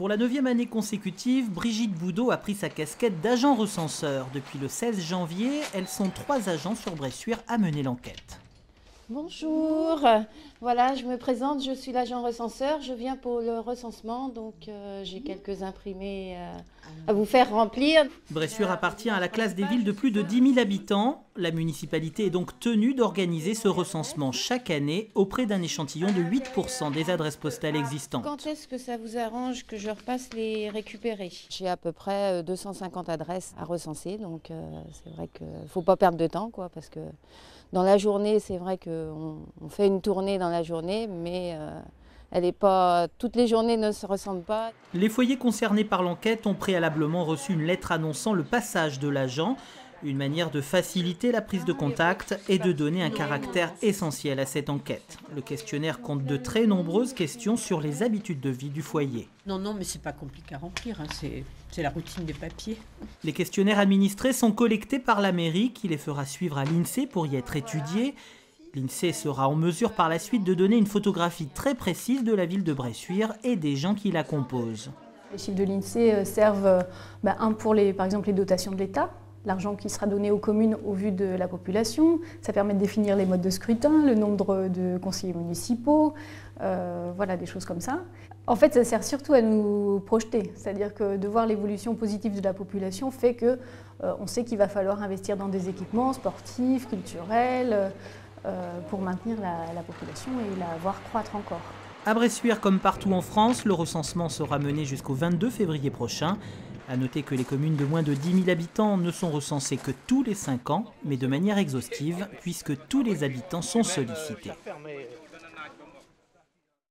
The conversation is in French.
Pour la 9e année consécutive, Brigitte Boudot a pris sa casquette d'agent recenseur. Depuis le 16 janvier, elles sont 3 agents sur Bressuire à mener l'enquête. Bonjour, voilà, je me présente, je suis l'agent recenseur, je viens pour le recensement, donc j'ai quelques imprimés à vous faire remplir. Bressuire appartient à la classe des villes de plus de 10 000 habitants. La municipalité est donc tenue d'organiser ce recensement chaque année auprès d'un échantillon de 8% des adresses postales existantes. Quand est-ce que ça vous arrange que je repasse les récupérer? J'ai à peu près 250 adresses à recenser, donc c'est vrai qu'il ne faut pas perdre de temps, quoi, parce que dans la journée, c'est vrai qu'on fait une tournée dans la journée, mais elle est pas, toutes les journées ne se ressemblent pas. Les foyers concernés par l'enquête ont préalablement reçu une lettre annonçant le passage de l'agent, une manière de faciliter la prise de contact et de donner un caractère essentiel à cette enquête. Le questionnaire compte de très nombreuses questions sur les habitudes de vie du foyer. Non, mais c'est pas compliqué à remplir, hein. C'est la routine des papiers. Les questionnaires administrés sont collectés par la mairie qui les fera suivre à l'INSEE pour y être étudiés. L'INSEE sera en mesure par la suite de donner une photographie très précise de la ville de Bressuire et des gens qui la composent. Les chiffres de l'INSEE servent pour par exemple les dotations de l'État, l'argent qui sera donné aux communes au vu de la population. Ça permet de définir les modes de scrutin, le nombre de conseillers municipaux, voilà, des choses comme ça. En fait, ça sert surtout à nous projeter, c'est-à-dire que de voir l'évolution positive de la population fait qu'on sait qu'il va falloir investir dans des équipements sportifs, culturels, pour maintenir la population et la voir croître encore. À Bressuire, comme partout en France, le recensement sera mené jusqu'au 22 février prochain. À noter que les communes de moins de 10 000 habitants ne sont recensées que tous les 5 ans, mais de manière exhaustive, puisque tous les habitants sont sollicités.